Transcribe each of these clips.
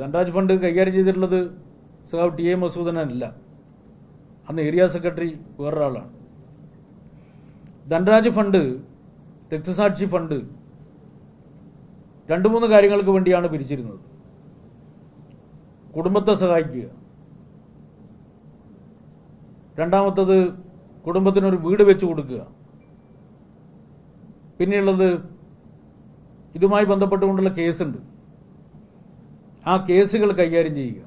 Dhanraj fund കൈകാര്യം ചെയ്തിട്ടുള്ളത് സഖാവ് ടി എ മസൂദനല്ല, അന്ന് ഏരിയ സെക്രട്ടറി വേറൊരാളാണ്. ധനരാജ് ഫണ്ട്, രക്തസാക്ഷി ഫണ്ട് 2-3 കാര്യങ്ങൾക്ക് വേണ്ടിയാണ് പിരിച്ചിരുന്നത്. കുടുംബത്തെ സഹായിക്കുക, രണ്ടാമത്തത് കുടുംബത്തിനൊരു വീട് വെച്ച് കൊടുക്കുക, പിന്നെയുള്ളത് ഇതുമായി ബന്ധപ്പെട്ടുകൊണ്ടുള്ള കേസുണ്ട്, ആ കേസുകൾ കൈകാര്യം ചെയ്യുക.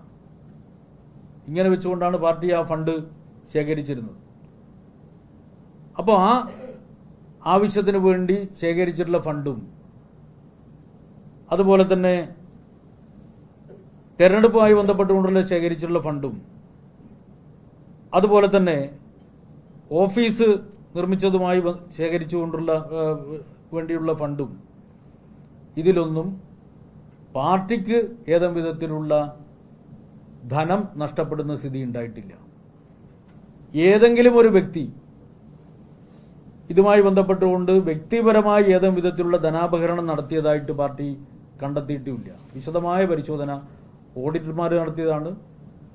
ഇങ്ങനെ വെച്ചുകൊണ്ടാണ് പാർട്ടി ആ ഫണ്ട് ശേഖരിച്ചിരുന്നത്. അപ്പോൾ ആ ആവശ്യത്തിന് വേണ്ടി ശേഖരിച്ചിട്ടുള്ള ഫണ്ടും അതുപോലെ തന്നെ തെരഞ്ഞെടുപ്പുമായി ബന്ധപ്പെട്ടുകൊണ്ടുള്ള ശേഖരിച്ചിട്ടുള്ള ഫണ്ടും അതുപോലെ തന്നെ ഓഫീസ് നിർമ്മിച്ചതുമായി ശേഖരിച്ചുകൊണ്ടുള്ള വേണ്ടിയുള്ള ഫണ്ടും, ഇതിലൊന്നും പാർട്ടിക്ക് ഏതെങ്കിലും വിധത്തിലുള്ള ധനം നഷ്ടപ്പെടുന്ന സ്ഥിതി ഉണ്ടായിട്ടില്ല. ഏതെങ്കിലും ഒരു വ്യക്തി ഇതുമായി ബന്ധപ്പെട്ടുകൊണ്ട് വ്യക്തിപരമായി ഏതെങ്കിലും വിധത്തിലുള്ള ധനാപഹരണം നടത്തിയതായിട്ട് പാർട്ടി കണ്ടെത്തിയിട്ടുമില്ല. വിശദമായ പരിശോധന ഓഡിറ്റർമാർ നടത്തിയതാണ്,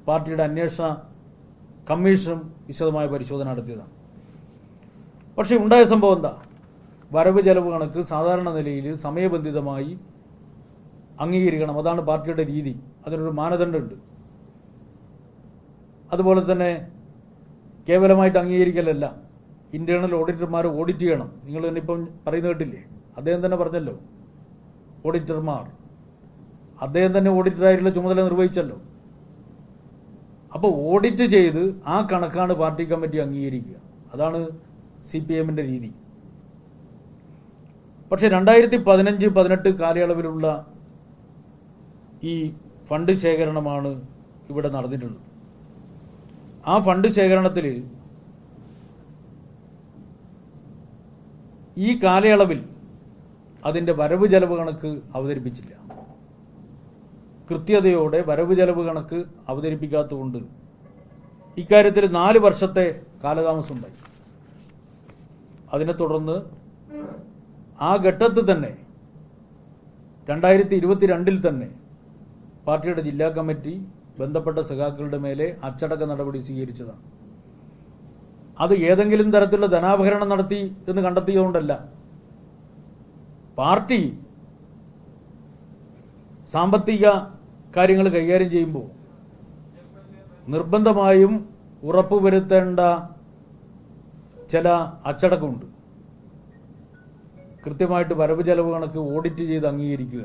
പാർട്ടിയുടെ അന്വേഷണ കമ്മീഷനും വിശദമായ പരിശോധന നടത്തിയതാണ്. പക്ഷേ ഉണ്ടായ സംഭവം എന്താ? വരവ് ചെലവ് കണക്ക് സാധാരണ നിലയിൽ സമയബന്ധിതമായി അംഗീകരിക്കണം, അതാണ് പാർട്ടിയുടെ രീതി, അതിനൊരു മാനദണ്ഡമുണ്ട്. അതുപോലെ തന്നെ കേവലമായിട്ട് അംഗീകരിക്കലല്ല, ഇന്റേണൽ ഓഡിറ്റർമാർ ഓഡിറ്റ് ചെയ്യണം. നിങ്ങൾ തന്നെ ഇപ്പം പറയുന്നത് കേട്ടില്ലേ, അദ്ദേഹം തന്നെ പറഞ്ഞല്ലോ, ഓഡിറ്റർമാർ, അദ്ദേഹം തന്നെ ഓഡിറ്ററായിട്ടുള്ള ചുമതല നിർവഹിച്ചല്ലോ. അപ്പോൾ ഓഡിറ്റ് ചെയ്ത് ആ കണക്കാണ് പാർട്ടി കമ്മിറ്റി അംഗീകരിക്കുക, അതാണ് CPM-ന്റെ രീതി. പക്ഷെ 2015-18 കാലയളവിലുള്ള ഈ ഫണ്ട് ശേഖരണമാണ് ഇവിടെ നടന്നിട്ടുള്ളത്. ആ ഫണ്ട് ശേഖരണത്തിൽ ഈ കാലയളവിൽ അതിൻ്റെ വരവ് ചെലവ് കണക്ക് അവതരിപ്പിച്ചില്ല. കൃത്യതയോടെ വരവ് ചെലവ് കണക്ക് അവതരിപ്പിക്കാത്തതുകൊണ്ട് ഇക്കാര്യത്തിൽ 4 വർഷത്തെ കാലതാമസം ഉണ്ടായി. അതിനെ തുടർന്ന് ആ ഘട്ടത്തിൽ തന്നെ 2022 തന്നെ പാർട്ടിയുടെ ജില്ലാ കമ്മിറ്റി ബന്ധപ്പെട്ട സഖാക്കളുടെ മേലെ അച്ചടക്ക നടപടി സ്വീകരിച്ചതാണ്. അത് ഏതെങ്കിലും തരത്തിലുള്ള ധനാപഹരണം നടത്തി എന്ന് കണ്ടെത്തിയതുകൊണ്ടല്ല. പാർട്ടി സാമ്പത്തിക കാര്യങ്ങൾ കൈകാര്യം ചെയ്യുമ്പോൾ നിർബന്ധമായും ഉറപ്പുവരുത്തേണ്ട ചില അച്ചടക്കമുണ്ട്. കൃത്യമായിട്ട് വരവ് ചെലവ് കണക്ക് ഓഡിറ്റ് ചെയ്ത് അംഗീകരിക്കുക,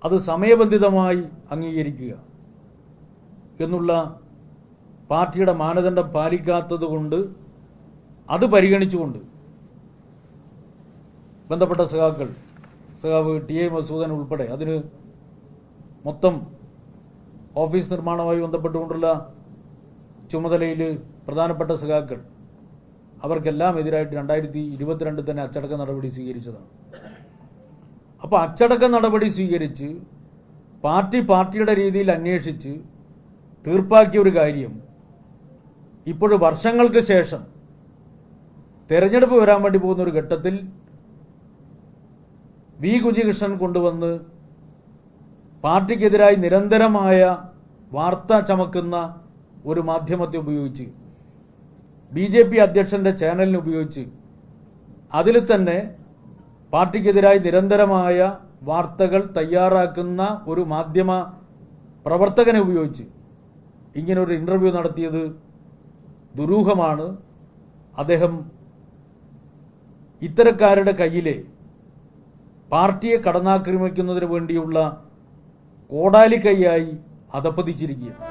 അത് സമയബന്ധിതമായി അംഗീകരിക്കുക എന്നുള്ള പാർട്ടിയുടെ മാനദണ്ഡം പാലിക്കാത്തത് കൊണ്ട് അത് പരിഗണിച്ചുകൊണ്ട് ബന്ധപ്പെട്ട സഖാവ് ടി എ മസൂദൻ ഉൾപ്പെടെ അതിന് മൊത്തം ഓഫീസ് നിർമ്മാണവുമായി ബന്ധപ്പെട്ടുകൊണ്ടുള്ള ചുമതലയിൽ പ്രധാനപ്പെട്ട സഖാക്കൾ, അവർക്കെല്ലാം എതിരായിട്ട് 2022 തന്നെ അച്ചടക്ക നടപടി സ്വീകരിച്ചതാണ്. അപ്പോൾ അച്ചടക്ക നടപടി സ്വീകരിച്ച് പാർട്ടിയുടെ രീതിയിൽ അന്വേഷിച്ച് തീർപ്പാക്കിയ ഒരു കാര്യം ഇപ്പോഴും വർഷങ്ങൾക്ക് ശേഷം തെരഞ്ഞെടുപ്പ് വരാൻ വേണ്ടി പോകുന്ന ഒരു ഘട്ടത്തിൽ വി കുഞ്ഞികൃഷ്ണൻ കൊണ്ടുവന്ന് പാർട്ടിക്കെതിരായി നിരന്തരമായ വാർത്ത ചമക്കുന്ന ഒരു മാധ്യമത്തെ ഉപയോഗിച്ച്, BJP അധ്യക്ഷന്റെ ചാനലിനെ ഉപയോഗിച്ച്, അതിൽ തന്നെ പാർട്ടിക്കെതിരായി നിരന്തരമായ വാർത്തകൾ തയ്യാറാക്കുന്ന ഒരു മാധ്യമ പ്രവർത്തകനെ ഉപയോഗിച്ച് ഇങ്ങനൊരു ഇന്റർവ്യൂ നടത്തിയത് ദുരൂഹമാണ്. അദ്ദേഹം ഇത്തരക്കാരുടെ കയ്യിലെ പാർട്ടിയെ കടന്നാക്രമിക്കുന്നതിന് വേണ്ടിയുള്ള കോടാലിക്കൈയായി അധപ്പതിച്ചിരിക്കുകയാണ്.